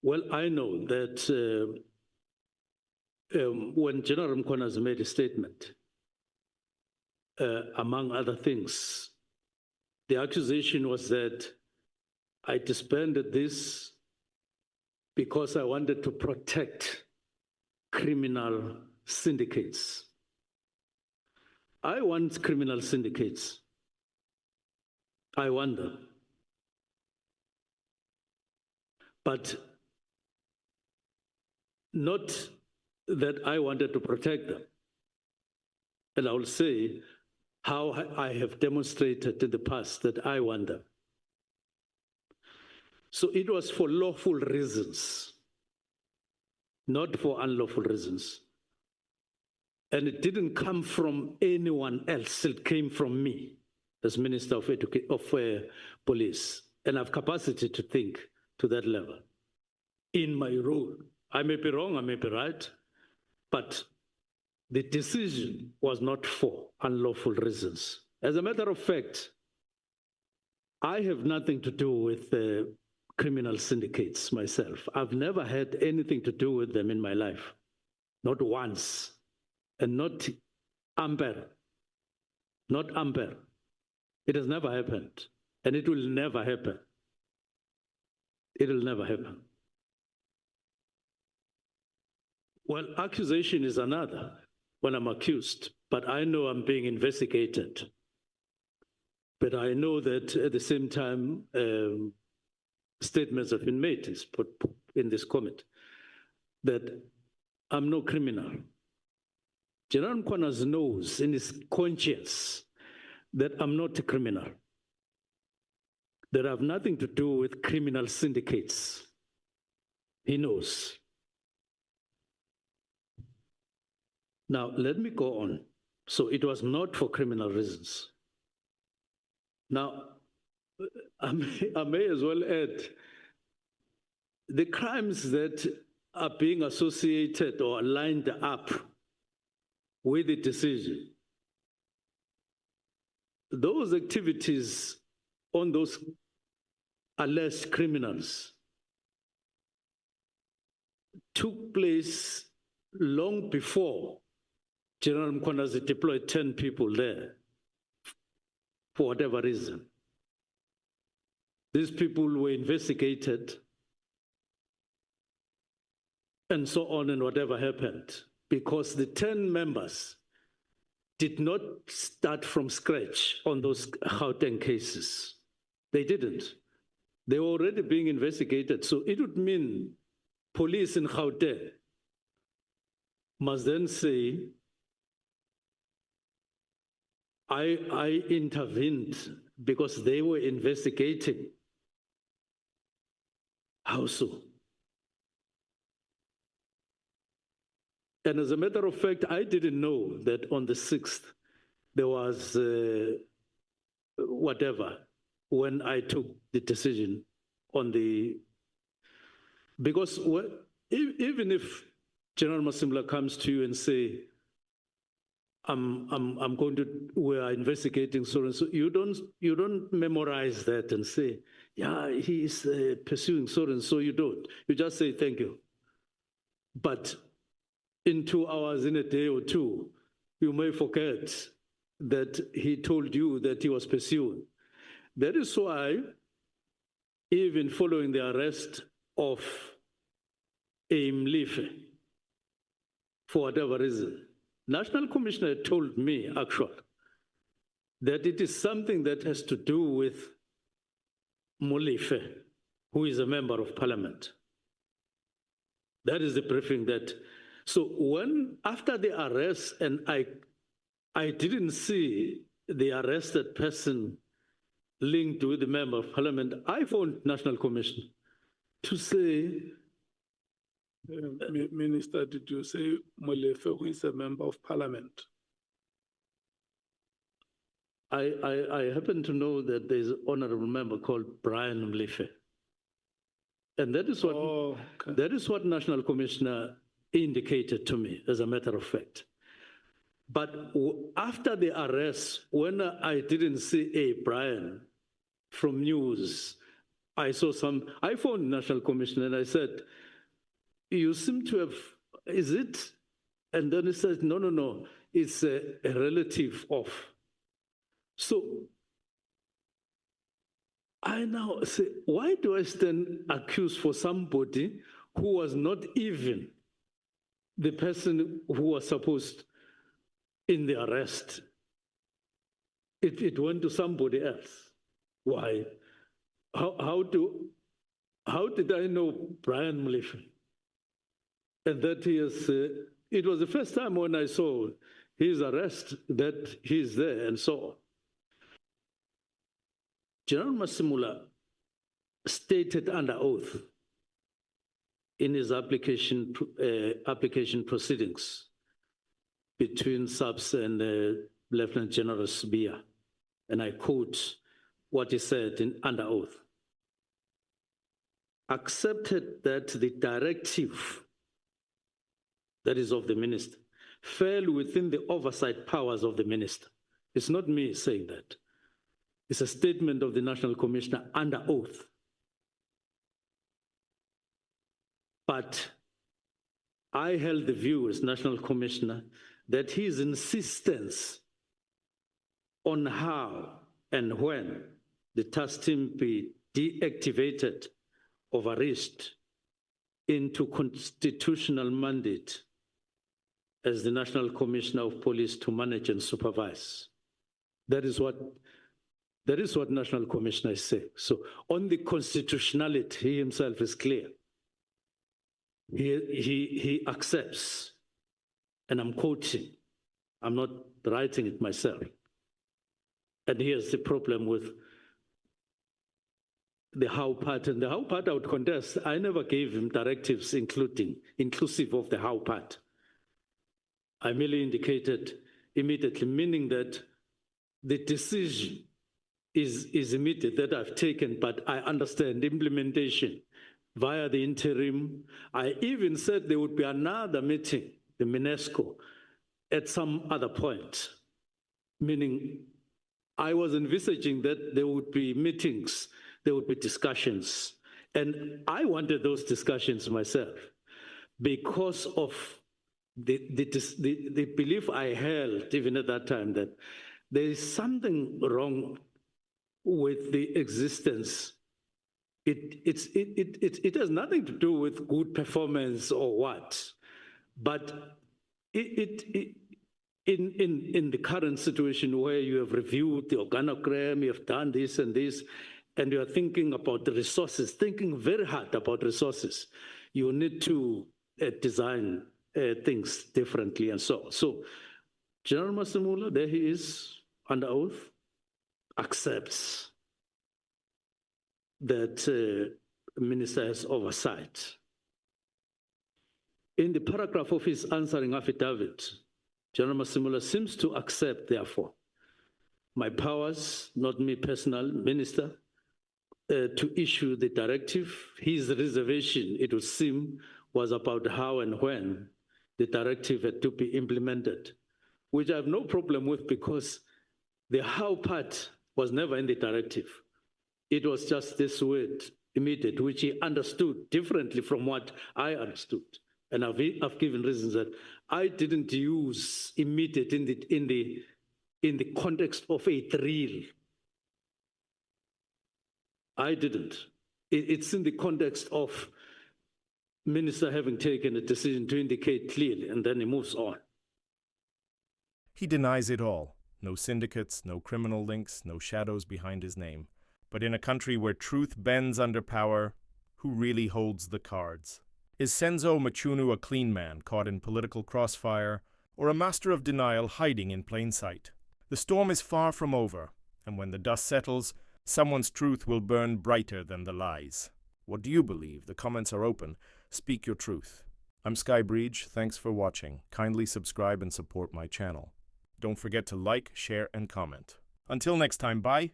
Well, I know that when General Mchunu has made a statement, among other things, the accusation was that I disbanded this because I wanted to protect criminal syndicates. I want criminal syndicates. I want them. But not that I wanted to protect them. And I will say how I have demonstrated in the past that I want them. So it was for lawful reasons, not for unlawful reasons. And it didn't come from anyone else. It came from me as Minister of Police. And I have capacity to think to that level in my role. I may be wrong, I may be right, but the decision was not for unlawful reasons. As a matter of fact, I have nothing to do with criminal syndicates myself. I've never had anything to do with them in my life, not once, and not Amber, not Amber. It has never happened, and it will never happen. It will never happen. Well, accusation is another when I'm accused, but I know I'm being investigated. But I know that at the same time, statements have been made in this comment that I'm no criminal. General Mchunu knows in his conscience that I'm not a criminal, that I have nothing to do with criminal syndicates. He knows. Now, let me go on. So it was not for criminal reasons. Now, I may as well add, the crimes that are being associated or lined up with the decision, those activities on those alleged criminals took place long before General Mchunu deployed 10 people there for whatever reason. These people were investigated and so on, and whatever happened, because the 10 members did not start from scratch on those Gauteng cases. They didn't. They were already being investigated. So it would mean police in Gauteng must then say, I intervened because they were investigating. How so? And as a matter of fact, I didn't know that on the 6th, there was whatever, when I took the decision on the, because even if General Masimla comes to you and say, we are investigating so and so, you don't memorize that and say, yeah, he is pursuing so and so, you don't. You just say, thank you. But in 2 hours, in a day or two, you may forget that he told you that he was pursuing. That is why, even following the arrest of Mlife, for whatever reason, National Commissioner told me, actually, that it is something that has to do with Mlife, who is a member of parliament. That is the briefing that, so when, after the arrest, and I didn't see the arrested person linked with the member of parliament, I phoned National Commission to say, Minister, did you say Molefe, who is a member of parliament? I happen to know that there's an honorable member called Brian Mlife. And that is what, that is what National Commissioner indicated to me, as a matter of fact. But after the arrest, when I didn't see Brian from news, I phoned National Commission and I said, you seem to have, is it? And then he said, no, it's a relative of. So I now say, why do I stand accused for somebody who was not even the person who was supposed in the arrest? It went to somebody else. Why? How did I know Brian Mlefe? And that he is, it was the first time when I saw his arrest that he's there and so on. General Masimula stated under oath in his application proceedings between SAPS and Lieutenant General Sibia, and I quote what he said under oath: accepted that the directive, that is of the minister, fell within the oversight powers of the minister. It's not me saying that. It's a statement of the National Commissioner under oath. But I held the view as National Commissioner that his insistence on how and when the task team be deactivated of arrest into constitutional mandate as the National Commissioner of Police to manage and supervise. That is what National Commissioner is saying. So on the constitutionality, he himself is clear. He accepts, and I'm quoting, I'm not writing it myself. And here's the problem with the how part, and the how part I would contest. I never gave him directives inclusive of the how part. I merely indicated immediately, meaning that the decision is immediate that I've taken, but I understand implementation via the interim. I even said there would be another meeting, the MINESCO, at some other point, meaning I was envisaging that there would be meetings, there would be discussions, and I wanted those discussions myself because of the belief I held even at that time that there is something wrong with the existence. It has nothing to do with good performance or what, but in the current situation where you have reviewed the organogram, you have done this and this, and you are thinking about the resources, thinking very hard about resources, you need to design things differently and so on. So General Masimula, there he is under oath, accepts that minister has oversight. In the paragraph of his answering affidavit, General Masimula seems to accept, therefore, my powers, not me personal, minister, to issue the directive. His reservation, it would seem, was about how and when the directive had to be implemented, which I have no problem with because the how part was never in the directive. It was just this word, immediate, which he understood differently from what I understood. And I've given reasons that I didn't use immediate in the context of a drill. I didn't. It's in the context of minister having taken a decision to indicate clearly, and then he moves on. He denies it all. No syndicates, no criminal links, no shadows behind his name. But in a country where truth bends under power, who really holds the cards? Is Senzo Mchunu a clean man caught in political crossfire, or a master of denial hiding in plain sight? The storm is far from over, and when the dust settles, someone's truth will burn brighter than the lies. What do you believe? The comments are open. Speak your truth. I'm Skybridge. Thanks for watching. Kindly subscribe and support my channel. Don't forget to like, share, and comment. Until next time, bye.